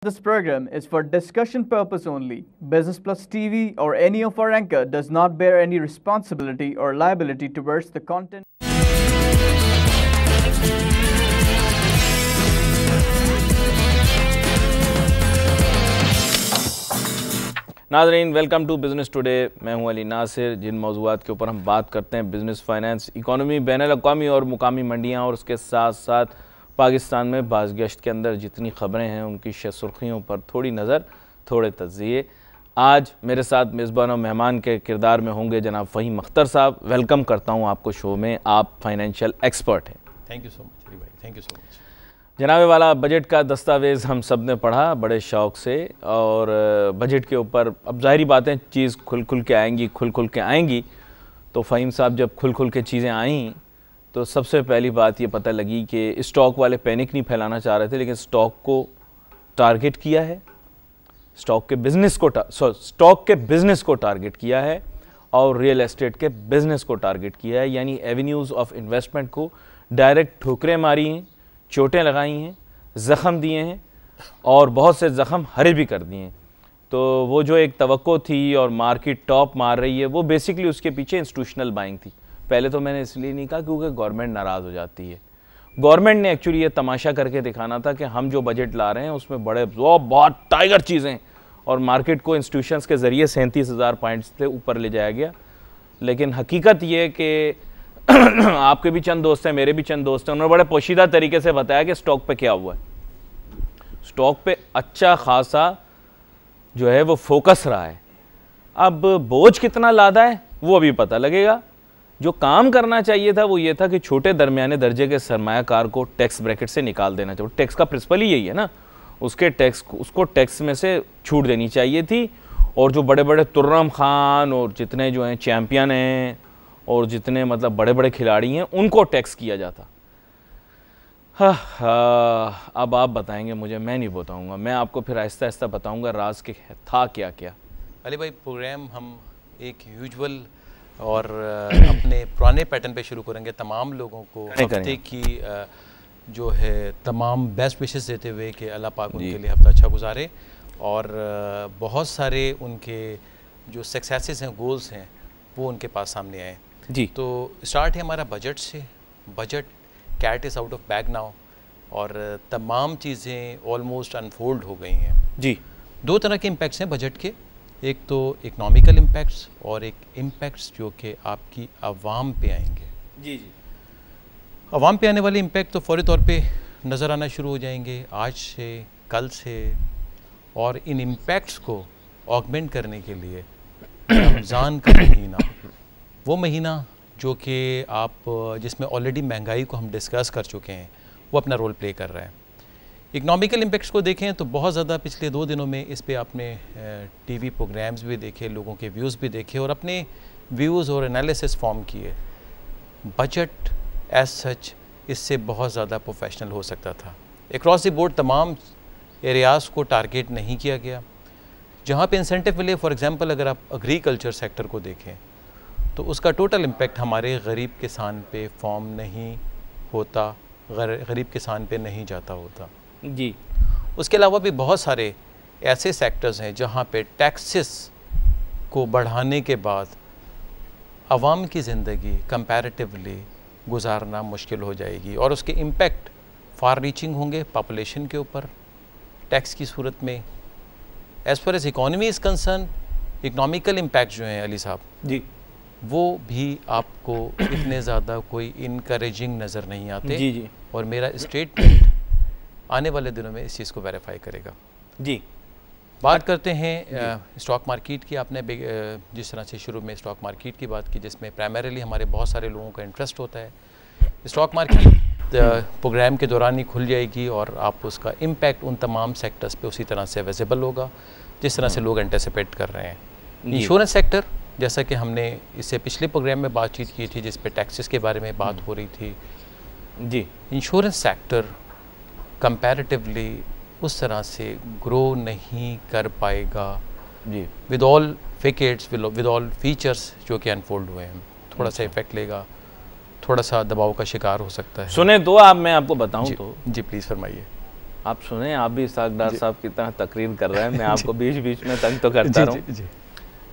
This program is for discussion purpose only. Business Plus TV or any of our anchor does not bear any responsibility or liability towards the content. नाज़रीन, welcome to business today. मैं हूं अली नासिर। जिन मौज़ूआत के ऊपर हम बात करते हैं business, finance, economy, बैनुल-अक़वामी और मुकामी मंडियां और उसके साथ साथ पाकिस्तान में बाज़गश्त के अंदर जितनी ख़बरें हैं उनकी सुर्खियों पर थोड़ी नज़र, थोड़े तज़किये। आज मेरे साथ मेज़बान और मेहमान के किरदार में होंगे जनाब फ़हीम अख्तर साहब। वेलकम करता हूँ आपको शो में। आप फाइनेंशियल एक्सपर्ट हैं। Thank you so much Ali भाई, थैंक यू सो मच। जनाब वाला बजट का दस्तावेज़ हम सब ने पढ़ा बड़े शौक़ से, और बजट के ऊपर अब ज़ाहिरी बातें चीज़ खुल खुल के आएंगी। तो फ़हीम साहब, जब खुल खुल के चीज़ें आईं तो सबसे पहली बात ये पता लगी कि स्टॉक वाले पैनिक नहीं फैलाना चाह रहे थे, लेकिन स्टॉक को टारगेट किया है, स्टॉक के बिज़नेस को टारगेट किया है और रियल एस्टेट के बिज़नेस को टारगेट किया है। यानी एवेन्यूज़ ऑफ इन्वेस्टमेंट को डायरेक्ट ठोकरें मारी हैं, चोटें लगाई हैं, ज़ख़म दिए हैं और बहुत से ज़ख़म हरे भी कर दिए हैं। तो वो जो एक तवक्को थी और मार्केट टॉप मार रही है, वो बेसिकली उसके पीछे इंस्टीट्यूशनल बाइंग थी। पहले तो मैंने इसलिए नहीं कहा क्योंकि गवर्नमेंट नाराज़ हो जाती है। गवर्नमेंट ने एक्चुअली ये तमाशा करके दिखाना था कि हम जो बजट ला रहे हैं उसमें बड़े बहुत टाइगर चीज़ें, और मार्केट को इंस्टीट्यूशंस के ज़रिए 37,000 पॉइंट्स से ऊपर ले जाया गया। लेकिन हकीकत ये कि आपके भी चंद दोस्त हैं, मेरे भी चंद दोस्त हैं, उन्होंने बड़े पोशीदा तरीके से बताया कि स्टॉक पे क्या हुआ है। स्टॉक पे अच्छा खासा जो है वो फोकस रहा है। अब बोझ कितना लादा है वो अभी पता लगेगा। जो काम करना चाहिए था वो ये था कि छोटे दरमियाने दर्जे के सरमायाकार को टैक्स ब्रैकेट से निकाल देना चाहिए। टैक्स का प्रिंसिपल ही यही है ना, उसको टैक्स में से छूट देनी चाहिए थी। और जो बड़े बड़े तुर्रम खान और जितने जो हैं चैम्पियन हैं और जितने मतलब बड़े बड़े खिलाड़ी हैं उनको टैक्स किया जाता। अब आप बताएंगे मुझे, मैं नहीं बताऊंगा, मैं आपको फिर आहिस्ता आहिस्ता बताऊंगा राज के था क्या क्या। अली भाई, प्रोग्राम हम एक यूजुअल और अपने पुराने पैटर्न पे शुरू करेंगे। तमाम लोगों को हफ्ते की जो है तमाम बेस्ट विशेस देते हुए कि अल्लाह पाक उनके लिए हफ्ता अच्छा गुजारे और बहुत सारे उनके जो सक्सेसेस हैं, गोल्स हैं, वो उनके पास सामने आए जी। तो स्टार्ट है हमारा बजट से। Budget cat is out of bag now और तमाम चीज़ें ऑलमोस्ट अनफोल्ड हो गई हैं जी। दो तरह के इम्पैक्ट्स हैं बजट के, एक तो इकनॉमिकल इम्पैक्ट्स और एक इम्पैक्ट्स जो कि आपकी आवाम पे आएंगे। जी जी। आवाम पे आने वाले इम्पैक्ट तो फौरी तौर पे नज़र आना शुरू हो जाएंगे आज से, कल से। और इन इम्पैक्ट्स को ऑगमेंट करने के लिए रमज़ान का महीना, वो महीना जो कि आप जिसमें ऑलरेडी महंगाई को हम डिस्कस कर चुके हैं, वो अपना रोल प्ले कर रहा है। इकनॉमिकल इम्पैक्ट्स को देखें तो बहुत ज़्यादा पिछले 2 दिनों में इस पे आपने टीवी प्रोग्राम्स भी देखे, लोगों के व्यूज़ भी देखे और अपने व्यूज़ और एनालिसिस फॉर्म किए। बजट एज सच इससे बहुत ज़्यादा प्रोफेशनल हो सकता था। अक्रॉस द बोर्ड तमाम एरियाज़ को टारगेट नहीं किया गया। जहाँ पे इंसेंटिव मिले, फॉर एग्ज़ाम्पल अगर आप एग्रीकल्चर सेक्टर को देखें तो उसका टोटल इम्पैक्ट हमारे गरीब किसान पे फॉर्म नहीं होता, गरीब किसान पे नहीं जाता होता जी। उसके अलावा भी बहुत सारे ऐसे सेक्टर्स हैं जहाँ पे टैक्सेस को बढ़ाने के बाद आवाम की ज़िंदगी कंपैरेटिवली गुजारना मुश्किल हो जाएगी और उसके इम्पैक्ट फार रीचिंग होंगे पॉपुलेशन के ऊपर टैक्स की सूरत में। As far as economy is concerned, economical impact जो हैं अली साहब जी, वो भी आपको इतने ज़्यादा कोई इनकरेजिंग नज़र नहीं आते। जी जी। और मेरा स्टेटमेंट आने वाले दिनों में इस चीज़ को वेरीफाई करेगा जी। बात करते हैं स्टॉक मार्केट की। आपने जिस तरह से शुरू में स्टॉक मार्केट की बात की, जिसमें प्राइमरीली हमारे बहुत सारे लोगों का इंटरेस्ट होता है। स्टॉक मार्केट प्रोग्राम के दौरान ही खुल जाएगी और आप उसका इम्पैक्ट उन तमाम सेक्टर्स पे उसी तरह से विजिबल होगा जिस तरह से लोग एंटिसिपेट कर रहे हैं। इंश्योरेंस सेक्टर, जैसा कि हमने इससे पिछले प्रोग्राम में बातचीत की थी जिस पे टैक्सेस के बारे में बात हो रही थी जी, इंश्योरेंस सेक्टर कंपैरेटिवली उस तरह से ग्रो नहीं कर पाएगा जी, with all wickets, with all features जो कि अनफोल्ड हुए हैं। थोड़ा सा इफेक्ट लेगा, थोड़ा सा दबाव का शिकार हो सकता है। सुने तो आप, मैं आपको बताऊं तो जी प्लीज़ फरमाइए। आप सुने, आप भी इसाकदार साहब की तरह तकरीर कर रहे हैं, मैं आपको बीच बीच में तंग तो करता रहूं।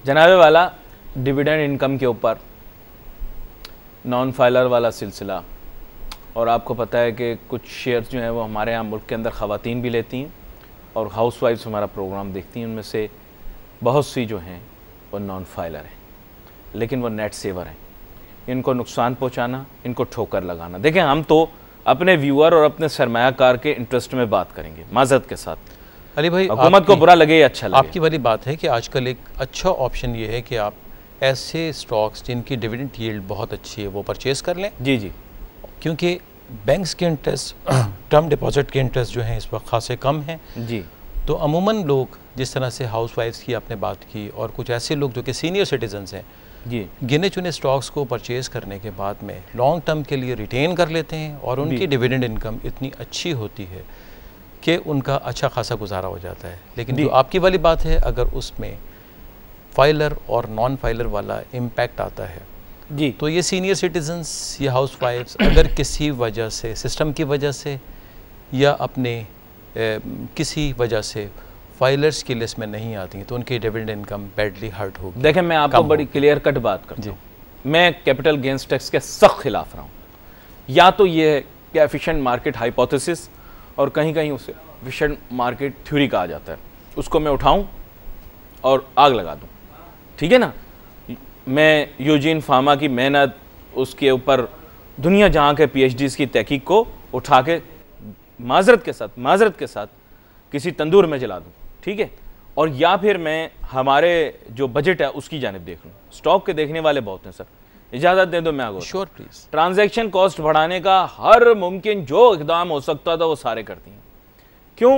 जनाबे वाला, डिविडेंड इनकम के ऊपर नॉन फाइलर वाला सिलसिला, और आपको पता है कि कुछ शेयर्स जो हैं वो हमारे यहाँ मुल्क के अंदर ख़वातीन भी लेती हैं और हाउस वाइफ्स हमारा प्रोग्राम देखती हैं, उनमें से बहुत सी जो हैं वो नॉन फाइलर हैं, लेकिन वो नेट सेवर हैं। इनको नुकसान पहुँचाना, इनको ठोकर लगाना, देखें हम तो अपने व्यूअर और अपने सरमायाकार के इंटरेस्ट में बात करेंगे माजरत के साथ। अली भाई, हुकूमत को बुरा लगे या अच्छा लगे, आपकी वाली बात है कि आजकल एक अच्छा ऑप्शन ये है कि आप ऐसे स्टॉक्स जिनकी डिविडेंड यील्ड बहुत अच्छी है वो परचेज़ कर लें। जी जी, क्योंकि बैंक्स के इंटरेस्ट, टर्म डिपॉजिट के इंटरेस्ट जो हैं इस वक्त खासे कम हैं जी। तो अमूमन लोग, जिस तरह से हाउस वाइफ्स की आपने बात की, और कुछ ऐसे लोग जो कि सीनियर सिटीजन्स हैं जी, गिने चुने स्टॉक्स को परचेज़ करने के बाद में लॉन्ग टर्म के लिए रिटेन कर लेते हैं और उनकी डिविडेंड इनकम इतनी अच्छी होती है कि उनका अच्छा खासा गुजारा हो जाता है। लेकिन जो आपकी वाली बात है, अगर उसमें फाइलर और नॉन फाइलर वाला इम्पैक्ट आता है जी, तो ये सीनियर सिटीजन्स या हाउस वाइफ्स अगर किसी वजह से, सिस्टम की वजह से या अपने किसी वजह से फाइलर्स की लिस्ट में नहीं आती हैं तो उनकी डिविडेंड इनकम बैडली हर्ट होगी। देखें मैं आपको बड़ी क्लियर कट बात करता हूँ, मैं कैपिटल गेंस टैक्स के सख्त खिलाफ रहा हूँ। या तो ये है कि एफिशिएंट मार्केट हाइपोथेसिस, और कहीं कहीं उसे एफिशिएंट मार्केट थ्योरी कहा जाता है, उसको मैं उठाऊँ और आग लगा दूँ, ठीक है ना। मैं यूजीन फामा की मेहनत, उसके ऊपर दुनिया जहाँ के PhDs की तहकीक को उठा के माजरत के साथ किसी तंदूर में जला दूँ, ठीक है। और या फिर मैं हमारे जो बजट है उसकी जानिब देख लूँ। स्टॉक के देखने वाले बहुत हैं सर, इजाज़त दे दो मैं आगे। Sure please. ट्रांजैक्शन कॉस्ट बढ़ाने का हर मुमकिन जो इकदाम हो सकता था वो सारे करती हैं। क्यों?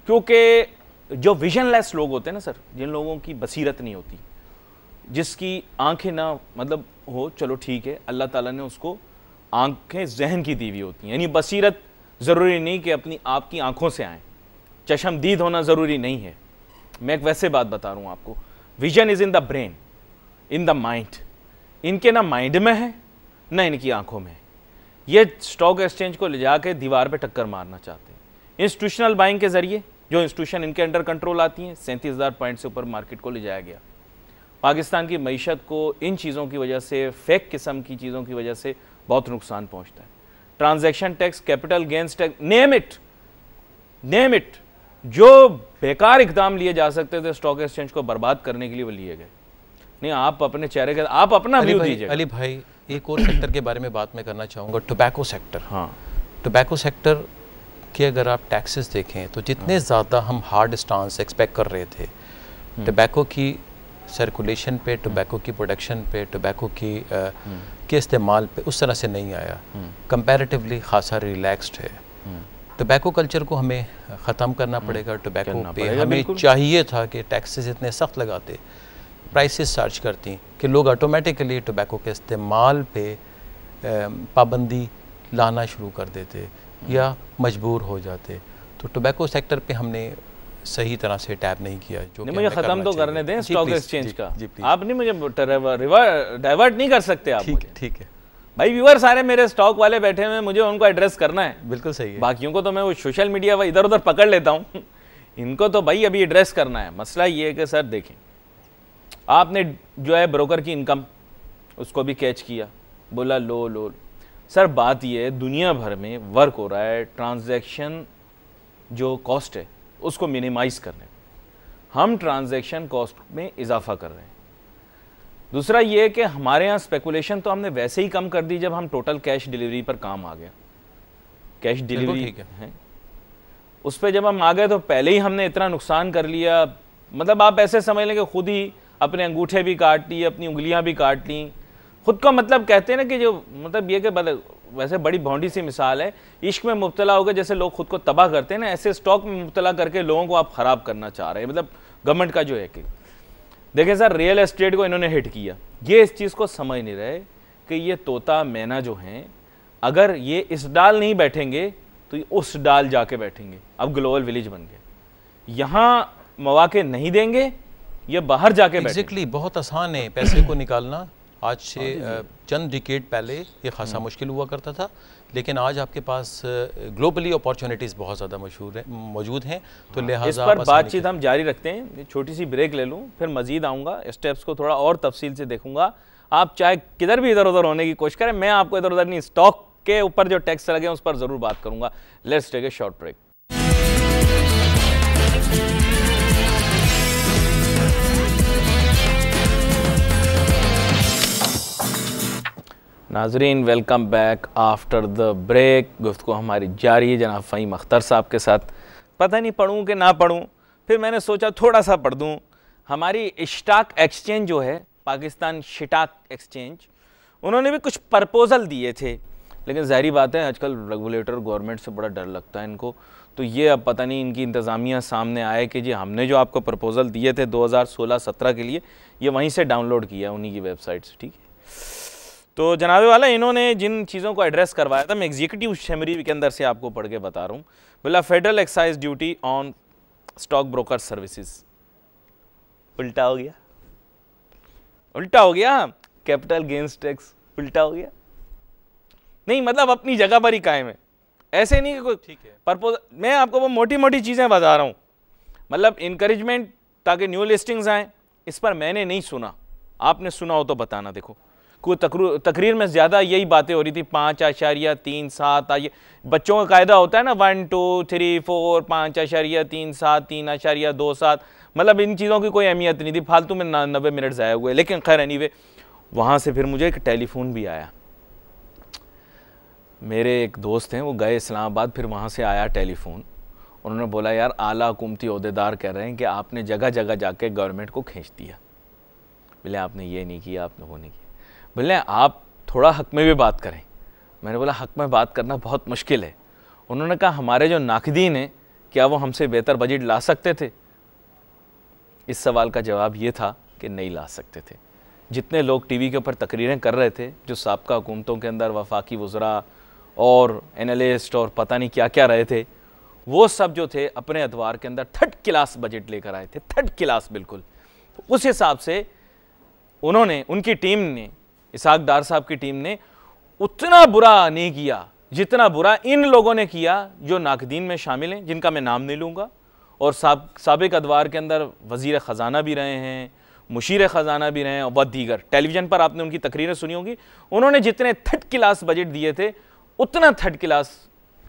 क्योंकि जो विजनलेस लोग होते हैं ना सर, जिन लोगों की बसीरत नहीं होती, जिसकी आंखें ना मतलब हो, चलो ठीक है, अल्लाह ताला ने उसको आंखें जहन की दी हुई होती हैं, यानी बसीरत ज़रूरी नहीं कि अपनी आपकी आंखों से आए, चशमदीद होना ज़रूरी नहीं है। मैं एक वैसे बात बता रहा हूँ आपको, vision is in the brain, in the mind. इनके ना माइंड में है ना इनकी आंखों में है। ये स्टॉक एक्सचेंज को ले जाके दीवार पे टक्कर मारना चाहते हैं। इंस्टीट्यूशनल बाइंग के ज़रिए जो इंस्टीट्यूशन इनके अंडर कंट्रोल आती हैं, 37,000 पॉइंट से ऊपर मार्केट को ले जाया गया। पाकिस्तान की मईशत को इन चीज़ों की वजह से, फेक किस्म की चीज़ों की वजह से बहुत नुकसान पहुँचता है। Transaction tax, capital gains tax, name it, जो बेकार इकदाम लिए जा सकते थे स्टॉक एक्सचेंज को बर्बाद करने के लिए, वो लिए गए। नहीं, आप अपने चेहरे के, आप अपना व्यू दीजिए। अली भाई, एक और सेक्टर के बारे में बात मैं करना चाहूँगा, टोबैको सेक्टर। हाँ, टोबैको सेक्टर के अगर आप टैक्सेस देखें तो जितने ज़्यादा हम हार्ड स्टांस एक्सपेक्ट कर रहे थे टोबैको की सर्कुलेशन पे, टोबैको की प्रोडक्शन पे, टोबैको की के इस्तेमाल पे, उस तरह से नहीं आया। कंपैरेटिवली खासा रिलैक्स्ड है। टोबैको कल्चर को हमें ख़त्म करना पड़ेगा। टोबैको पे हमें चाहिए था कि टैक्सेस इतने सख्त लगाते, प्राइसेस चार्ज करती कि लोग ऑटोमेटिकली टोबैको के इस्तेमाल पे पाबंदी लाना शुरू कर देते या मजबूर हो जाते। तो टोबैको सेक्टर पे हमने सही तरह से टैप नहीं किया। जो नहीं, मुझे ख़त्म तो करने दें स्टॉक एक्सचेंज का। आप नहीं मुझे डाइवर्ट नहीं कर सकते आप। ठीक है भाई, व्यूअर सारे मेरे स्टॉक वाले बैठे हुए हैं, मुझे उनको एड्रेस करना है। बिल्कुल सही है। बाकियों को तो मैं वो सोशल मीडिया पर इधर उधर पकड़ लेता हूँ, इनको तो भाई अभी एड्रेस करना है। मसला ये है कि सर देखें, आपने जो है ब्रोकर की इनकम उसको भी कैच किया, बोला लो। सर बात ये है, दुनिया भर में वर्क हो रहा है ट्रांजैक्शन जो कॉस्ट है उसको मिनिमाइज़ करने में, हम ट्रांजैक्शन कॉस्ट में इजाफा कर रहे हैं। दूसरा ये है कि हमारे यहाँ स्पेकुलेशन तो हमने वैसे ही कम कर दी जब हम टोटल कैश डिलीवरी पर काम आ गया। कैश डिलीवरी है उस पर जब हम आ गए तो पहले ही हमने इतना नुकसान कर लिया, मतलब आप ऐसे समझ लें कि खुद ही अपने अंगूठे भी काट ली, अपनी उंगलियां भी काट ली खुद का। मतलब कहते हैं ना कि जो मतलब ये कि वैसे बड़ी भौंडी सी मिसाल है, इश्क में मुब्तला हो गए जैसे लोग खुद को तबाह करते हैं ना, ऐसे स्टॉक में मुब्तला करके लोगों को आप ख़राब करना चाह रहे हैं। मतलब गवर्नमेंट का जो है कि देखें सर, रियल एस्टेट को इन्होंने हिट किया, ये इस चीज़ को समझ नहीं रहे कि ये तोता मैना जो हैं, अगर ये इस डाल नहीं बैठेंगे तो ये उस डाल जाके बैठेंगे। अब ग्लोबल विलेज बन गए, यहाँ मौके नहीं देंगे, ये बाहर जाके एग्जैक्टली बहुत आसान है पैसे को निकालना, आज से चंद डिकेड पहले ये खासा मुश्किल हुआ करता था, लेकिन आज आपके पास ग्लोबली अपॉर्चुनिटीज़ बहुत ज़्यादा मौजूद हैं। तो लिहाजा इस पर बातचीत हम जारी रखते हैं। छोटी सी ब्रेक ले लूँ, फिर मज़ीद आऊँगा, स्टेप्स को थोड़ा और तफसील से देखूँगा। आप चाहे किधर भी इधर उधर होने की कोशिश करें, मैं आपको इधर उधर नहीं, स्टॉक के ऊपर जो टैक्स लगे उस पर ज़रूर बात करूँगा। Let's take a short break. नाजरीन, welcome back after the break. गुफ्तगू हमारी जारी है जनाब फ़हीम अख्तर साहब के साथ। पता नहीं पढ़ूँ कि ना पढ़ूँ, फिर मैंने सोचा थोड़ा सा पढ़ दूँ। हमारी स्टॉक एक्सचेंज जो है, पाकिस्तान स्टॉक एक्सचेंज, उन्होंने भी कुछ प्रपोज़ल दिए थे, लेकिन ज़ाहिर बात है आजकल रेगुलेटर गवर्नमेंट से बड़ा डर लगता है इनको। तो ये अब पता नहीं इनकी इंतज़ामिया सामने आए कि जी हमने जो आपको प्रपोज़ल दिए थे 2016-17 के लिए, ये वहीं से डाउनलोड किया उन्हीं की वेबसाइट से, ठीक है। तो जनाब वाला, इन्होंने जिन चीज़ों को एड्रेस करवाया था, मैं एग्जीक्यूटिव समरी के अंदर से आपको पढ़ के बता रहा हूँ। बोला federal excise duty on stock broker services. उल्टा हो गया, उल्टा हो गया। कैपिटल गेन्स टैक्स उल्टा हो गया। नहीं मतलब अपनी जगह पर ही कायम है, ऐसे नहीं कि कोई ठीक है पर्पोज। मैं आपको वो मोटी मोटी चीज़ें बता रहा हूँ, मतलब इंकरेजमेंट ताकि न्यू लिस्टिंग्स आएँ। इस पर मैंने नहीं सुना, आपने सुना हो तो बताना। देखो कोई तकरीर में ज़्यादा यही बातें हो रही थी, 5.37 आइए, बच्चों का कायदा होता है ना 1 2 3 4 5.37 3.27, मतलब इन चीज़ों की कोई अहमियत नहीं थी, फालतू में 90 मिनट ज़ाया हुए। लेकिन खैर एनीवे, वहाँ से फिर मुझे एक टेलीफोन भी आया। मेरे एक दोस्त हैं, वो गए इस्लामाबाद, फिर वहाँ से आया टेलीफोन। उन्होंने बोला यार आला हुकूमती ओहदेदार कह रहे हैं कि आपने जगह जगह जाके गवर्नमेंट को खींच दिया। बोले आपने ये नहीं किया, आपने वो नहीं किया। बोले आप थोड़ा हक में भी बात करें। मैंने बोला हक में बात करना बहुत मुश्किल है। उन्होंने कहा हमारे जो नाकदीन हैं, क्या वो हमसे बेहतर बजट ला सकते थे? इस सवाल का जवाब ये था कि नहीं ला सकते थे। जितने लोग टीवी के ऊपर तकरीरें कर रहे थे, जो साबका हुकूमतों के अंदर वफाकी वज़रा और एनालिस्ट और पता नहीं क्या क्या रहे थे, वो सब जो थे अपने अतवार के अंदर 3rd क्लास बजट लेकर आए थे, 3rd क्लास बिल्कुल। तो उस हिसाब से उन्होंने, उनकी टीम ने, इसहाक डार साहब की टीम ने उतना बुरा नहीं किया जितना बुरा इन लोगों ने किया जो नाकदीन में शामिल हैं, जिनका मैं नाम नहीं लूँगा, और साबिक अदवार के अंदर वज़ीर ख़जाना भी रहे हैं, मुशीर ख़जाना भी रहे हैं, और दीगर। टेलीविज़न पर आपने उनकी तकरीरें सुनी होंगी। उन्होंने जितने 3rd क्लास बजट दिए थे, उतना 3rd क्लास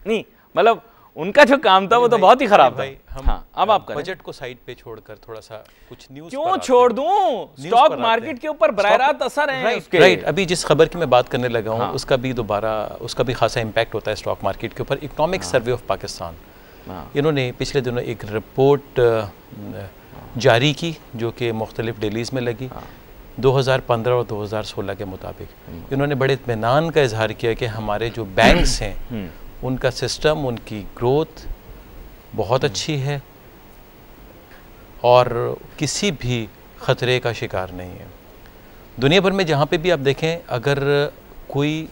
नहीं, मतलब उनका जो काम था वो तो बहुत ही खराब था। हाँ, अब आप बजट को साइड पे छोड़कर थोड़ा सा कुछ न्यूज़ क्यों छोड़ दूं? स्टॉक मार्केट के ऊपर बराह रास्त असर है उसके। राइट, अभी जिस खबर की मैं बात करने लगा हूँ, उसका भी खासा इम्पैक्ट होता है स्टॉक मार्केट के ऊपर। इकोनॉमिक सर्वे ऑफ पाकिस्तान, इन्होंने पिछले दिनों एक रिपोर्ट जारी की जो कि मुख्तलिफ डेलीज़ में लगी। 2015 और 2016 के मुताबिक इन्होंने बड़े इत्मीनान का इजहार किया कि हमारे जो बैंक्स हैं उनका सिस्टम, उनकी ग्रोथ बहुत अच्छी है और किसी भी ख़तरे का शिकार नहीं है। दुनिया भर में जहाँ पे भी आप देखें, अगर कोई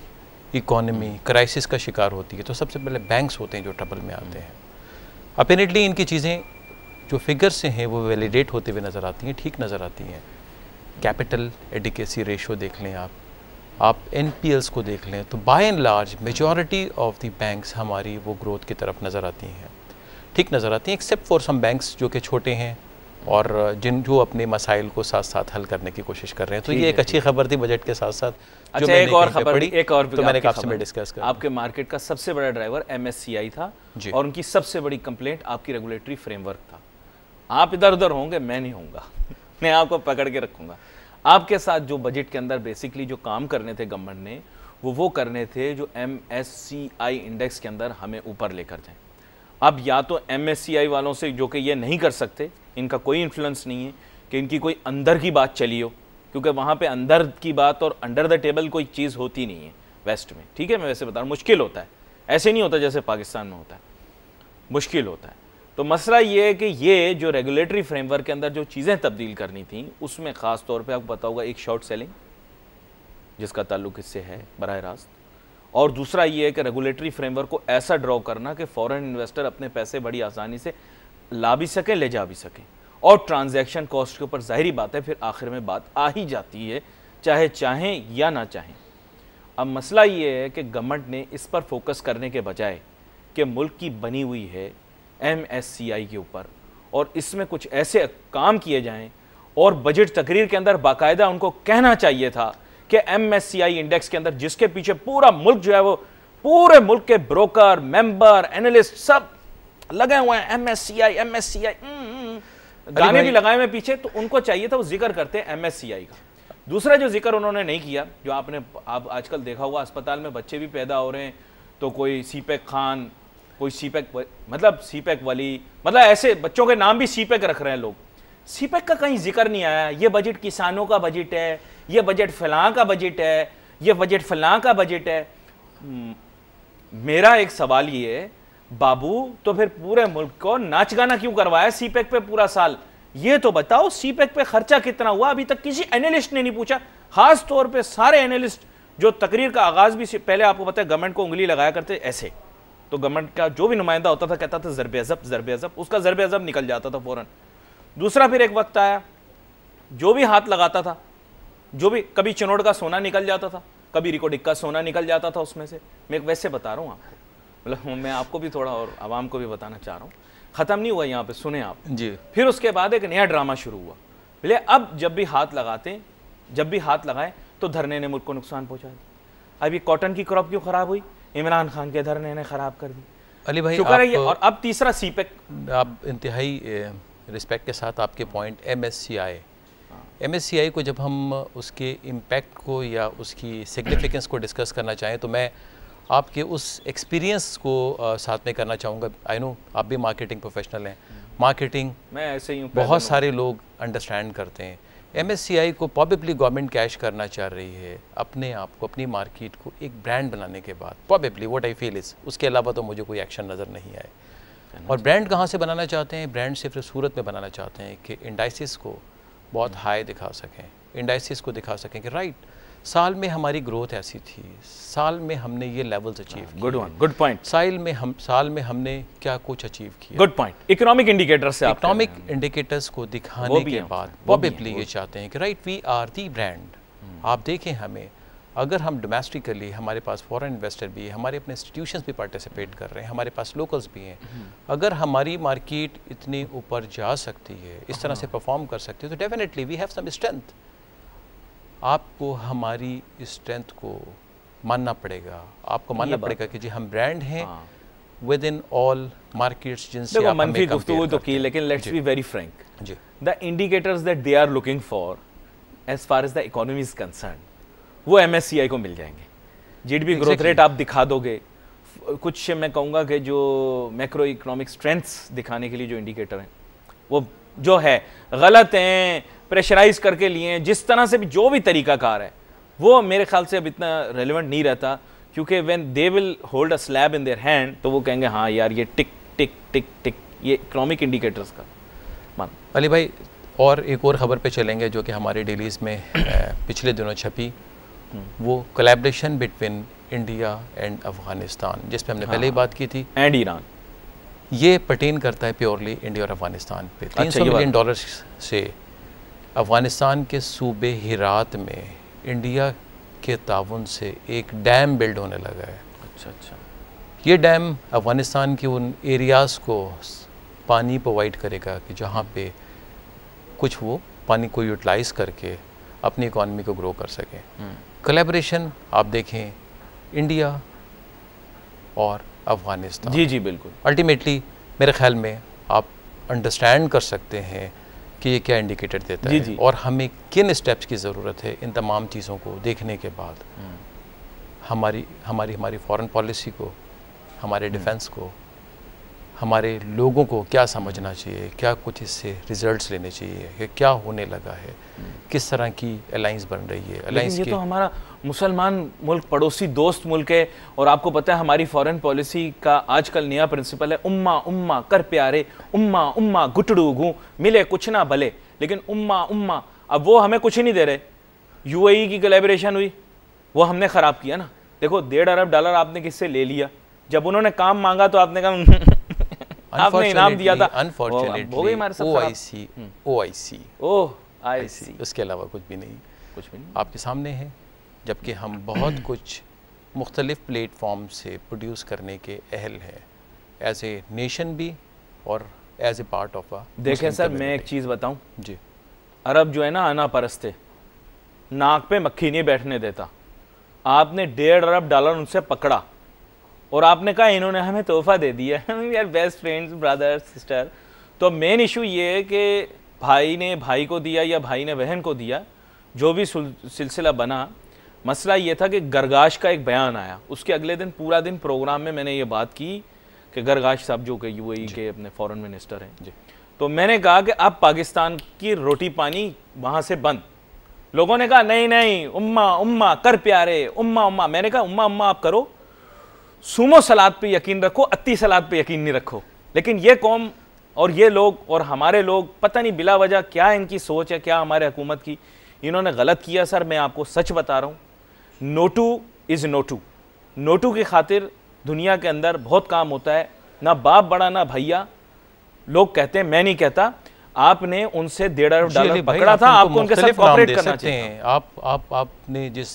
इकॉनमी क्राइसिस का शिकार होती है तो सबसे पहले बैंक्स होते हैं जो ट्रबल में आते हैं। अपेरेंटली इनकी चीज़ें जो फिगर से हैं वो वैलिडेट होते हुए नज़र आती हैं, ठीक नज़र आती हैं। कैपिटल एडिकेसी रेशो देख लें, आप NPLs को देख लें, तो by and large majority of the banks हमारी वो ग्रोथ की तरफ नज़र आती हैं, ठीक नज़र आती हैं, एक्सेप्ट फॉर सम बैंक्स जो कि छोटे हैं और जो अपने मसाइल को साथ साथ हल करने की कोशिश कर रहे हैं। तो ये एक अच्छी खबर थी बजट के साथ साथ। अच्छा, एक और खबर, एक और तो मैंने आपसे में डिस्कस कर, आपके मार्केट का सबसे बड़ा ड्राइवर MSCI था और उनकी सबसे बड़ी कंप्लेंट आपकी रेगुलेटरी फ्रेमवर्क था। आप इधर उधर होंगे, मैं नहीं होऊंगा, मैं आपको पकड़ के रखूंगा। आपके साथ जो बजट के अंदर बेसिकली जो काम करने थे गवर्नमेंट ने, वो करने थे जो MSCI इंडेक्स के अंदर हमें ऊपर लेकर जाएं। अब या तो MSCI वालों से, जो कि ये नहीं कर सकते, इनका कोई इन्फ्लुएंस नहीं है कि इनकी कोई अंदर की बात चली हो, क्योंकि वहाँ पे अंदर की बात और अंडर द टेबल कोई चीज़ होती नहीं है वेस्ट में, ठीक है। मैं वैसे बता रहा हूँ, मुश्किल होता है, ऐसे नहीं होता जैसे पाकिस्तान में होता है, मुश्किल होता है। तो मसला ये है कि ये जो रेगुलेटरी फ्रेमवर्क के अंदर जो चीज़ें तब्दील करनी थी, उसमें ख़ास तौर पे आपको पता होगा एक शॉर्ट सेलिंग जिसका ताल्लुक इससे है बराह रास्त, और दूसरा ये है कि रेगुलेटरी फ्रेमवर्क को ऐसा ड्रॉ करना कि फॉरेन इन्वेस्टर अपने पैसे बड़ी आसानी से ला भी सकें, ले जा भी सकें। और ट्रांजैक्शन कॉस्ट के ऊपर ज़ाहिरी बात है फिर आखिर में बात आ ही जाती है, चाहे चाहें या ना चाहें। अब मसला ये है कि गवर्नमेंट ने इस पर फोकस करने के बजाय कि मुल्क की बनी हुई है MSCI के ऊपर और इसमें कुछ ऐसे काम किए जाएं, और बजट तकरीर के अंदर बाकायदा उनको कहना चाहिए था कि MSCI इंडेक्स के अंदर जिसके पीछे पूरा मुल्क जो है वो पूरे मुल्क के ब्रोकर, मेंबर, एनालिस्ट सब लगे हुए हैं, MSCI गाने भी लगाए हुए पीछे, तो उनको चाहिए था वो जिक्र करते हैं MSCI का। दूसरा जो जिक्र उन्होंने नहीं किया, जो आप आजकल देखा हुआ अस्पताल में बच्चे भी पैदा हो रहे हैं तो कोई सीपेक खान, कोई सीपेक मतलब सीपेक वली, मतलब ऐसे बच्चों के नाम भी सीपेक रख रहे हैं लोग। सीपेक का कहीं जिक्र नहीं आया। ये बजट किसानों का बजट है, ये बजट फलां का बजट है, ये बजट फलां का बजट है। मेरा एक सवाल ये है, बाबू तो फिर पूरे मुल्क को नाच गाना क्यों करवाया सीपेक पे पूरा साल? ये तो बताओ सीपेक पे खर्चा कितना हुआ? अभी तक किसी एनालिस्ट ने नहीं पूछा। खास तौर पे सारे एनालिस्ट जो तकरीर का आगाज भी पहले आपको पता है गवर्नमेंट को उंगली लगाया करते ऐसे, तो गवर्नमेंट का जो भी नुमाइंदा होता था कहता था ज़रबे अज़ब, उसका ज़रबे अज़ब निकल जाता था फौरन। दूसरा फिर एक वक्त आया जो भी हाथ लगाता था, जो भी, कभी चिनोड़ का सोना निकल जाता था, कभी रिकॉर्डिक का सोना निकल जाता था उसमें से। मैं वैसे बता रहा हूँ आपको, मतलब मैं आपको भी थोड़ा और आवाम को भी बताना चाह रहा हूँ। ख़त्म नहीं हुआ यहाँ पे, सुने आप जी। फिर उसके बाद एक नया ड्रामा शुरू हुआ। बोले अब जब भी हाथ लगाएं तो धरने ने मुल्क को नुकसान पहुँचा दिया। अब ये कॉटन की क्रॉप क्यों ख़राब हुई? इमरान खान के धरने ने ख़राब कर दी। अली भाई शुक्र है ये। और अब तीसरा सीपेक, आप इंतहाई रिस्पेक्ट के साथ आपके पॉइंट MSCI को जब हम उसके इम्पैक्ट को या उसकी सिग्निफिकेंस को डिस्कस करना चाहें तो मैं आपके उस एक्सपीरियंस को साथ में करना चाहूँगा। आई नो आप भी मार्केटिंग प्रोफेशनल हैं, मार्केटिंग मैं ऐसे ही बहुत सारे लोग अंडरस्टैंड करते हैं। MSCI को प्रॉबेबली गवर्नमेंट कैश करना चाह रही है अपने आप को, अपनी मार्केट को एक ब्रांड बनाने के बाद, probably what I feel is. उसके अलावा तो मुझे कोई एक्शन नज़र नहीं आए। और ब्रांड कहाँ से बनाना चाहते हैं? ब्रांड सिर्फ सूरत में बनाना चाहते हैं कि इंडाइसिस को बहुत हाई दिखा सकें, इंडाइसिस को दिखा सकें कि राइट साल में हमारी ग्रोथ ऐसी थी, साल में हमने ये लेवल्स अचीव किए। Good point. साल में हमने क्या कुछ अचीव किया। Good point. इकोनॉमिक इंडिकेटर से, इकोनॉमिक इंडिकेटर्स को दिखाने के बाद प्रोबेबली ये चाहते हैं कि right we are the brand. आप देखें, हमें अगर हम डोमेस्टिकली, हमारे पास फॉरेन इन्वेस्टर भी है, हमारे अपने इंस्टीट्यूशंस भी पार्टिसिपेट कर रहे हैं, हमारे पास लोकल्स भी हैं, अगर हमारी मार्केट इतनी ऊपर जा सकती है, इस तरह से परफॉर्म कर सकती है, तो definitely we have some strength. आपको हमारी स्ट्रेंथ को मानना पड़ेगा, आपको मानना पड़ेगा कि जी हम ब्रांड हैं विद इन ऑल मार्केट्स जिनसे आप मनफी गुफ्तगू तो की, लेकिन let's be very frank, the indicators that they are looking for as far as the economy is concerned, वो MSCI को मिल जाएंगे। GDP ग्रोथ रेट आप दिखा दोगे, कुछ मैं कहूँगा कि जो मैक्रो इकोनॉमिक स्ट्रेंथ्स दिखाने के लिए जो इंडिकेटर हैं वो जो है गलत हैं, प्रेशराइज करके लिए हैं, जिस तरह से भी जो भी तरीकाकार है वो मेरे ख्याल से अब इतना रेलिवेंट नहीं रहता, क्योंकि when they will hold a slab in their hand तो वो कहेंगे हाँ यार ये टिक टिक टिक टिक, ये इकोनॉमिक इंडिकेटर्स का मान। अली भाई और एक और ख़बर पे चलेंगे जो कि हमारे डेलीज़ में पिछले दिनों छपी, वो collaboration between India and Afghanistan, जिस पे हमने पहले ही बात की थी, एंड ईरान। ये पर्टेन करता है प्योरली इंडिया और अफ़गानिस्तान पे। 300 मिलियन डॉलर से अफ़गानिस्तान के सूबे हिरात में इंडिया के ताउन से एक डैम बिल्ड होने लगा है। अच्छा। ये डैम अफ़गानिस्तान के उन एरियाज़ को पानी प्रोवाइड करेगा कि जहाँ पे कुछ वो पानी को यूटिलाइज़ करके अपनी इकॉनमी को ग्रो कर सकें। कोलैबोरेशन आप देखें इंडिया और अफ़गानिस्तान, जी बिल्कुल। अल्टीमेटली मेरे ख्याल में आप अंडरस्टैंड कर सकते हैं कि ये क्या इंडिकेटर देता है और हमें किन स्टेप्स की ज़रूरत है। इन तमाम चीज़ों को देखने के बाद हमारी फॉरेन पॉलिसी को, हमारे डिफेंस को, हमारे लोगों को क्या समझना चाहिए, क्या कुछ इससे रिजल्ट्स लेने चाहिए, कि क्या होने लगा है, किस तरह की अलायंस बन रही है। अलायंस ये तो हमारा मुसलमान मुल्क, पड़ोसी दोस्त मुल्क है, और आपको पता है हमारी फॉरेन पॉलिसी का आजकल नया प्रिंसिपल है उम्मा उम्मा कर प्यारे, उम्मा उम्मा गुटड़ू गूं, मिले कुछ ना भले, लेकिन उम्मा उम्मा। अब वो हमें कुछ ही नहीं दे रहे। UAE की कोलैबोरेशन हुई, वो हमने ख़राब किया ना। देखो $1.5 अरब आपने किससे ले लिया, जब उन्होंने काम मांगा तो आपने कहा आपने इनाम दिया था। अनफॉर्चुनेटली OIC, उसके अलावा कुछ भी नहीं। कुछ भी नहीं। आपके सामने है, जबकि हम बहुत कुछ मुख्तलिफ प्लेटफॉर्म से प्रोड्यूस करने के अहल हैं, एज ए नेशन भी और as a part of a. देखें सर, मैं एक चीज़ बताऊं जी, अरब जो है ना अना परस्त है, नाक पे मक्खी नहीं बैठने देता। आपने 1.5 अरब डॉलर उनसे पकड़ा और आपने कहा इन्होंने हमें तोहफा दे दिया, we are best friends, brother sister. तो मेन इशू ये है कि भाई ने भाई को दिया या भाई ने बहन को दिया, जो भी सिलसिला बना, मसला ये था कि गरगाश का एक बयान आया, उसके अगले दिन पूरा दिन प्रोग्राम में मैंने ये बात की कि गरगाश साहब जो कि यूएई के अपने फॉरेन मिनिस्टर हैं जी, तो मैंने कहा कि अब पाकिस्तान की रोटी पानी वहाँ से बंद। लोगों ने कहा नहीं नहीं उम्मा उम्मा कर प्यारे, उम्मा उम्मा। मैंने कहा उम्मा उम्मा आप करो, सूमो सलाद पे यकीन रखो, अत्ती सलाद पे यकीन नहीं रखो। लेकिन ये कौम और ये लोग और हमारे लोग पता नहीं बिला वजह क्या इनकी सोच है, क्या हमारे हुकूमत की, इन्होंने गलत किया सर। मैं आपको सच बता रहा हूँ, नोटू इज़ नोटू। नोटू की खातिर दुनिया के अंदर बहुत काम होता है, ना बाप बड़ा ना भैया। लोग कहते हैं, मैं नहीं कहता, आपने उनसे 1.5 अरब डॉलर पकड़ा था, आपको उनके साथ कोऑपरेट करना चाहिए। आपने जिस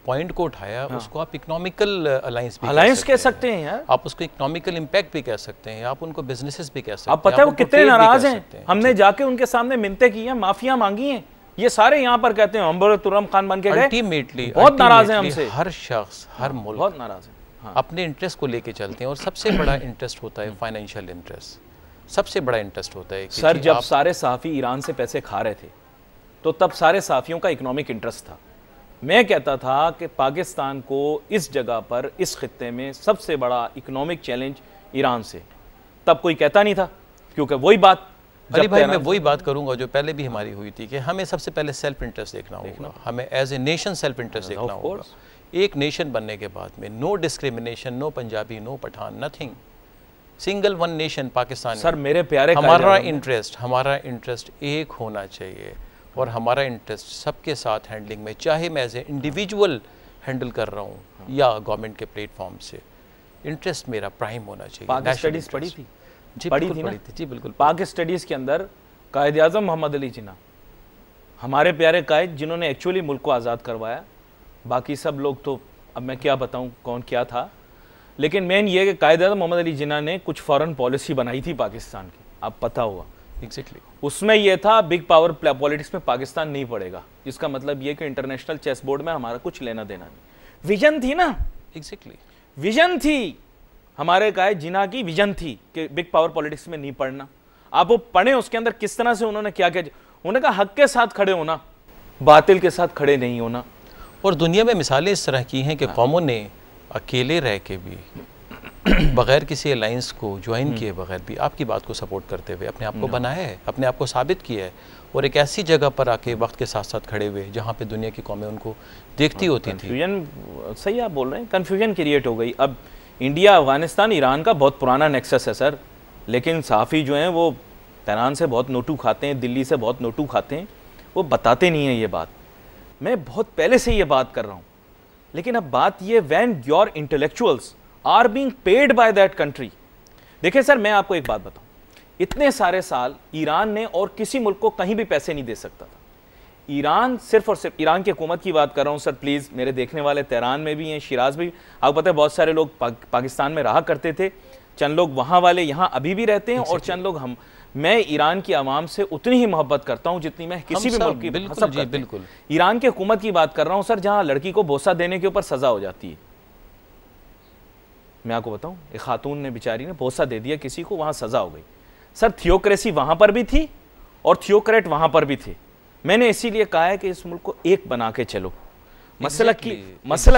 पॉइंट को उठाया उसको आप इकोनॉमिकल अलायंस कह सकते हैं यार, आप उसको इकोनॉमिकल इम्पैक्ट भी कह सकते हैं, आप उनको बिजनेसेस भी कह सकते हैं। आप पता है वो कितने नाराज हैं, हमने जाके उनके सामने मिन्नतें की हैं, माफिया मांगी हैं, ये सारे यहाँ पर कहते हैं हम तुरम खान बन के गए। अल्टीमेटली बहुत नाराज हैं हमसे, हर शख्स, हर मुल्क बहुत नाराज है, अपने इंटरेस्ट को लेके चलते हैं। और सबसे बड़ा इंटरेस्ट होता है फाइनेंशियल इंटरेस्ट, सबसे बड़ा इंटरेस्ट होता है। सर जब सारे सहाफ़ी ईरान से पैसे खा रहे थे तो तब सारे सहाफ़ियों का इकोनॉमिक इंटरेस्ट था। मैं कहता था कि पाकिस्तान को इस जगह पर, इस खित्ते में सबसे बड़ा इकोनॉमिक चैलेंज ईरान से, तब कोई कहता नहीं था, क्योंकि वही बात अली भाई, मैं वही बात करूंगा जो पहले भी हमारी हुई थी कि हमें सबसे पहले सेल्फ इंटरेस्ट देखना होगा, हमें as a nation self interest देखना होगा। एक नेशन बनने के बाद में no discrimination, no Punjabi, no Pathan, nothing, single one nation Pakistan. Sir मेरे प्यारे, हमारा इंटरेस्ट एक होना चाहिए और हमारा इंटरेस्ट सबके साथ हैंडलिंग में, चाहे मैं एज ए इंडिविजुअल हैंडल कर रहा हूँ या गवर्नमेंट के प्लेटफॉर्म से, इंटरेस्ट मेरा प्राइम होना चाहिए। पाक स्टडीज़ पढ़ी थी जी, पढ़ी थी ना जी बिल्कुल। पाक स्टडीज़ के अंदर कायद आज़म मोहम्मद अली जिन्ना, हमारे प्यारे कायद जिन्होंने एक्चुअली मुल्क को आज़ाद करवाया, बाकी सब लोग तो अब मैं क्या बताऊं कौन क्या था, लेकिन मेन ये कि कायद आज़म मोहम्मद अली जिन्ना ने कुछ फॉरेन पॉलिसी बनाई थी पाकिस्तान की, आप पता होगा। एग्जैक्टली उसमें यह था बिग पावर पॉलिटिक्स में पाकिस्तान नहीं पड़ेगा, जिसका मतलब ये कि इंटरनेशनल चेस बोर्ड में हमारा कुछ लेना देना नहीं। विजन थी ना, एग्जैक्टली विजन थी, हमारे कायद जिन्ना की विजन थी कि बिग पावर पॉलिटिक्स में नहीं पढ़ना। आप वो पढ़े उसके अंदर किस तरह से उन्होंने क्या क्या, उन्होंने कहा हक के साथ खड़े होना, बातिल के साथ खड़े नहीं होना। और दुनिया में मिसालें इस तरह की हैं कि कौमों ने अकेले रह के भी, बगैर किसी अलायंस को ज्वाइन किए बगैर भी, आपकी बात को सपोर्ट करते हुए अपने आप को बनाया है, अपने आप को साबित किया है, और एक ऐसी जगह पर आके वक्त के साथ साथ खड़े हुए जहाँ पे दुनिया की कौमें उनको देखती होती थी। कन्फ्यूजन, सही आप बोल रहे हैं, कन्फ्यूजन क्रिएट हो गई। अब इंडिया, अफगानिस्तान, ईरान का बहुत पुराना नेक्सस है सर, लेकिन सहाफ़ी जो हैं वो तेहरान से बहुत नोटू खाते हैं, दिल्ली से बहुत नोटू खाते हैं, वो बताते नहीं हैं ये बात। मैं बहुत पहले से ये बात कर रहा हूँ, लेकिन अब बात ये, when your intellectuals are being paid by that country. देखिए सर, मैं आपको एक बात बताऊं, इतने सारे साल ईरान ने और किसी मुल्क को कहीं भी पैसे नहीं दे सकता था। ईरान सिर्फ और सिर्फ, ईरान की हुकूमत की बात कर रहा हूं सर, प्लीज़ मेरे देखने वाले तेहरान में भी हैं, शिराज में भी, आपको पता है बहुत सारे लोग पाकिस्तान में रहा करते थे, चंद लोग वहाँ वाले यहाँ अभी भी रहते हैं, और चंद लोग हम। मैं ईरान की आवाम से उतनी ही मोहब्बत करता हूँ जितनी मैं किसी भी मुल्क की। बिल्कुल ईरान की हुकूमत की बात कर रहा हूँ सर, जहाँ लड़की को बोसा देने के ऊपर सज़ा हो जाती है। मैं आपको बताऊं, एक खातून ने, बेचारी ने बोसा दे दिया किसी को, वहाँ सज़ा हो गई। सर थियोक्रेसी वहाँ पर भी थी और थियोक्रेट वहाँ पर भी थे। मैंने इसीलिए कहा है कि इस मुल्क को एक बना के चलो, मसलक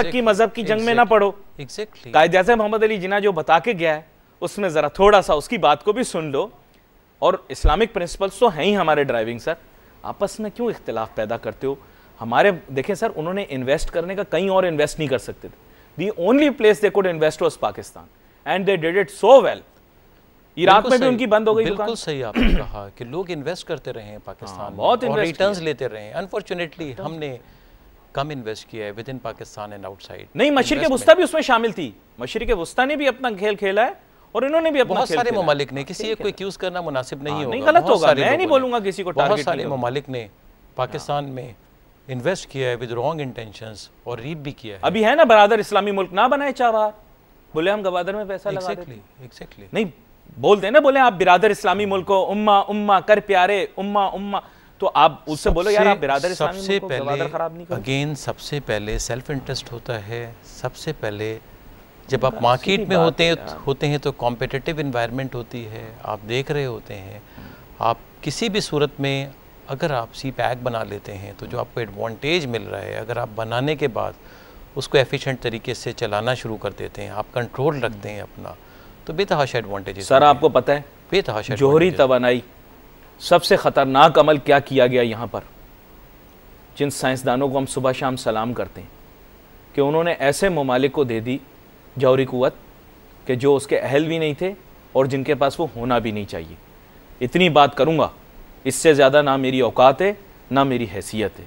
की मजहब की जंग में ना पड़ो। कायद आज़म मोहम्मद अली जिन्ना जो बता के गया है, उसमें ज़रा थोड़ा सा उसकी बात को भी सुन लो। और इस्लामिक प्रिंसिपल्स तो हैं ही हमारे ड्राइविंग सर, आपस में क्यों इख्तिलाफ पैदा करते हो? हमारे देखें सर, उन्होंने इन्वेस्ट करने का कहीं और इन्वेस्ट नहीं कर सकते थे। The only place they could invest was Pakistan, and they did it so well. Iraq में भी उनकी बंद हो गई दुकान। बिल्कुल सही आपने कहा कि लोग इन्वेस्ट करते रहे हैं पाकिस्तान में, बहुत और रिटर्न्स लेते रहे हैं। अनफॉर्चुनेटली हमने कम इन्वेस्ट किया है with in Pakistan and outside. नहीं, मशरिक़ वुस्ता भी उसमें शामिल थी, मशरिक़ वुस्ता ने भी अपना खेल खेला है और इन्होंने भी अपना बहुत सारे ममालिक ने, किसी एक को एक्यूज करना मुनासिब नहीं होगा, नहीं गलत होगा, मैं नहीं बोलूंगा किसी को टारगेट। बहुत सारे ममालिक ने पाकिस्तान में इन्वेस्ट किया है विद रॉन्ग इंटेंशंस और रीड भी किया है। अभी है ना बरादर इस्लामी मुल्क ना बनाए चाबार, बोले हम गवादर में पैसा लगा देते। एग्जैक्टली नहीं बोलते हैं ना, बोले आप बिरादर इस्लामी मुल्क को उम्मा उम्मा कर प्यारे उम्मा उम्मा, तो आप उससे बोलो यार आप बिरादर इस्लामी मुल्क को गवादर खराब नहीं करो। अगेन सबसे पहले सेल्फ इंटरेस्ट होता है। सबसे पहले जब आप मार्केट में होते हैं तो कॉम्पिटिटिव इन्वायरमेंट होती है, आप देख रहे होते हैं। आप किसी भी सूरत में अगर आप सी पैक बना लेते हैं तो जो आपको एडवांटेज मिल रहा है, अगर आप बनाने के बाद उसको एफिशिएंट तरीके से चलाना शुरू कर देते हैं, आप कंट्रोल रखते हैं अपना, तो बेतहाशा एडवांटेज। सर आपको पता है बेतहाशा जोहरी तवानाई सबसे ख़तरनाक अमल क्या किया गया यहाँ पर, जिन साइंसदानों को हम सुबह शाम सलाम करते हैं, कि उन्होंने ऐसे ममालिक को दे दी जौहरी कुव्वत कि जो उसके अहल भी नहीं थे और जिनके पास वो होना भी नहीं चाहिए। इतनी बात करूँगा, इससे ज़्यादा ना मेरी औकात है ना मेरी हैसियत है।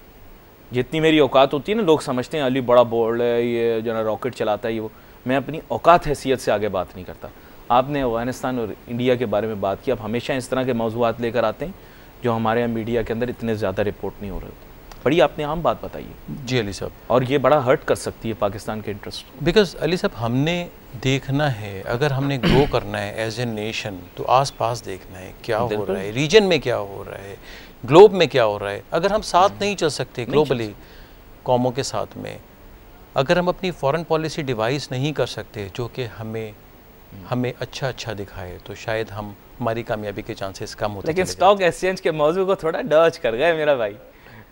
जितनी मेरी औकात होती है ना, लोग समझते हैं अली बड़ा बोल्ड है, ये जो ना रॉकेट चलाता है, ये वो। मैं अपनी औकात हैसियत से आगे बात नहीं करता। आपने अफ़गानिस्तान और इंडिया के बारे में बात की, आप हमेशा इस तरह के मौज़ूआत लेकर आते हैं जो हमारे यहाँ मीडिया के अंदर इतने ज़्यादा रिपोर्ट नहीं हो रहे होते। बड़ी आपने आम बात बताई है जी अली साहब, और ये बड़ा हर्ट कर सकती है पाकिस्तान के इंटरेस्ट। बिकॉज अली साहब हमने देखना है, अगर हमने ग्रो करना है एज ए नेशन तो आसपास देखना है क्या हो रहा है, रीजन में क्या हो रहा है, ग्लोब में क्या हो रहा है। अगर हम साथ नहीं चल सकते ग्लोबली कौमों के साथ में, अगर हम अपनी फॉरेन पॉलिसी डिवाइस नहीं कर सकते जो कि हमें अच्छा दिखाए, तो शायद हमारी कामयाबी के चांसेस कम होते हैं। लेकिन स्टॉक एक्सचेंज के मौजू को थोड़ा डच कर गए मेरा भाई।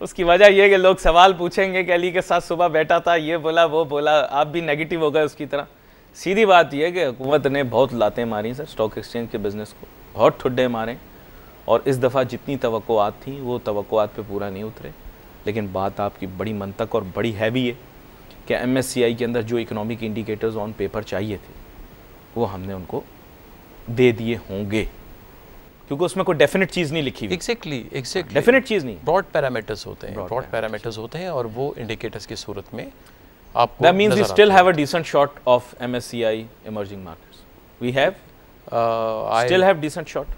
उसकी वजह यह है कि लोग सवाल पूछेंगे कि अली के साथ सुबह बैठा था, ये बोला वो बोला, आप भी नेगेटिव हो गए उसकी तरह। सीधी बात यह है कि हुकूमत ने बहुत लातें मारी सर स्टॉक एक्सचेंज के बिज़नेस को, बहुत ठुड्डे मारे, और इस दफ़ा जितनी तवक्कुआत थी वो तवक्कुआत पे पूरा नहीं उतरे। लेकिन बात आपकी बड़ी मंतक और बड़ी हैवी है कि MSCI के अंदर जो इकोनॉमिक इंडिकेटर्स ऑन पेपर चाहिए थे वो हमने उनको दे दिए होंगे, क्योंकि उसमें कोई डेफिनेट चीज़ नहीं लिखी हुई। एग्जैक्टली डेफिनेट चीज़ नहीं, ब्रॉड पैरामीटर्स होते हैं, ब्रॉड पैरामीटर्स होते हैं, और वो इंडिकेटर्स की सूरत में आपको that means we still have a decent shot of MSCI emerging markets. We have still have decent shot.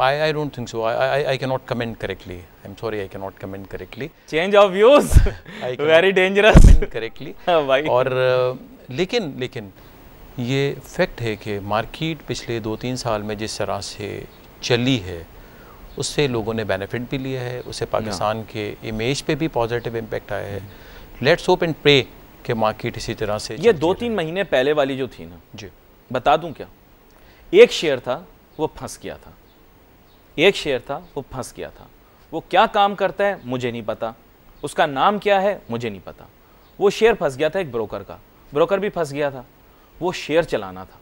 I don't think so. I cannot comment correctly. I'm sorry, I cannot comment correctly. Change of views. Very dangerous. Comment correctly. भाई। और लेकिन ये fact है कि market पिछले 2-3 साल में जिस तरह से चली है, उससे लोगों ने बेनिफिट भी लिया है, उससे पाकिस्तान के इमेज पे भी पॉजिटिव इम्पैक्ट आया है। लेट्स होप एंड प्रे कि मार्केट इसी तरह से। ये 2-3 महीने पहले वाली जो थी ना जी, बता दूं क्या, एक शेयर था वो फंस गया था, एक शेयर था वो फंस गया था। वो क्या काम करता है मुझे नहीं पता, उसका नाम क्या है मुझे नहीं पता। वो शेयर फंस गया था एक ब्रोकर का, ब्रोकर भी फंस गया था, वो शेयर चलाना था।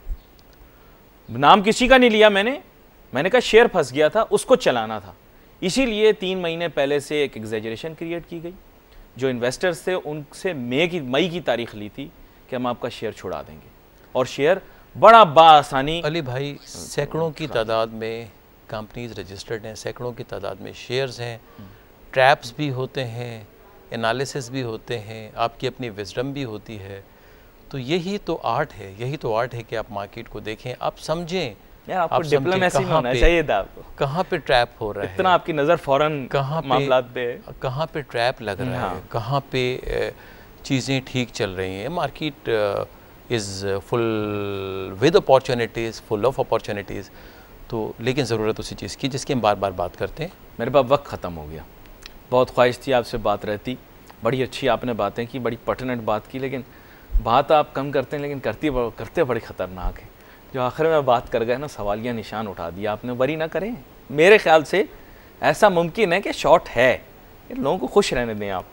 नाम किसी का नहीं लिया मैंने कहा शेयर फंस गया था, उसको चलाना था। इसीलिए 3 महीने पहले से एक एग्जैजरेशन क्रिएट की गई। जो इन्वेस्टर्स थे उनसे मई की तारीख ली थी कि हम आपका शेयर छुड़ा देंगे, और शेयर बड़ा बासानी। अली भाई, सैकड़ों की तादाद में कंपनीज रजिस्टर्ड हैं, सैकड़ों की तादाद में शेयर्स हैं, ट्रैप्स भी होते हैं, एनालिसिस भी होते हैं, आपकी अपनी विजडम भी होती है। तो यही तो आर्ट है कि आप मार्केट को देखें, आप समझें, आपको डिप्लोमेसी में होना चाहिए था। आपको कहाँ पे ट्रैप हो रहा है, इतना आपकी नज़र फौरन मामलात पे, कहाँ पे ट्रैप लग रहा है, कहाँ पे चीज़ें ठीक चल रही हैं। Market is full with opportunities, full of opportunities. तो लेकिन ज़रूरत उसी चीज़ की जिसकी हम बार बार बात करते हैं। मेरे पास वक्त ख़त्म हो गया, बहुत ख्वाहिश थी आपसे बात रहती, बड़ी अच्छी आपने बातें की, बड़ी पर्टिनेंट बात की, लेकिन बात आप कम करते हैं लेकिन करते बड़ी ख़तरनाक है। जो आखिर में बात कर गए ना, सवालिया निशान उठा दिया आपने। बरी ना करें, मेरे ख्याल से ऐसा मुमकिन है कि शॉट है, लोगों को खुश रहने दें आप।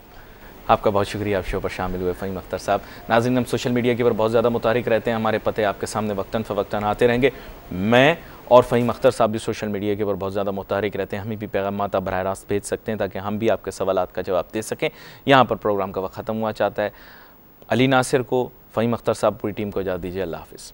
आपका बहुत शुक्रिया, आप शो पर शामिल हुए फ़हीम अख्तर साहब। नाज़रीन, हम सोशल मीडिया के ऊपर बहुत ज़्यादा मुतारिक रहते हैं, हमारे पते आपके सामने वक्तन फ़वक्तन आते रहेंगे। मैं और फ़हीम अख्तर साहब भी सोशल मीडिया के ऊपर बहुत ज़्यादा मुतारिक रहते हैं, हमें भी पैगामात आप बराह रास्त भेज सकते हैं ताकि हम भी आपके सवालात का जवाब दे सकें। यहाँ पर प्रोग्राम का वक्त ख़त्म हुआ चाहता है। अली नासिर को, फ़हीम अख्तर साहब, पूरी टीम को इजाज़त दीजिए। अल्लाह हाफ़िज़।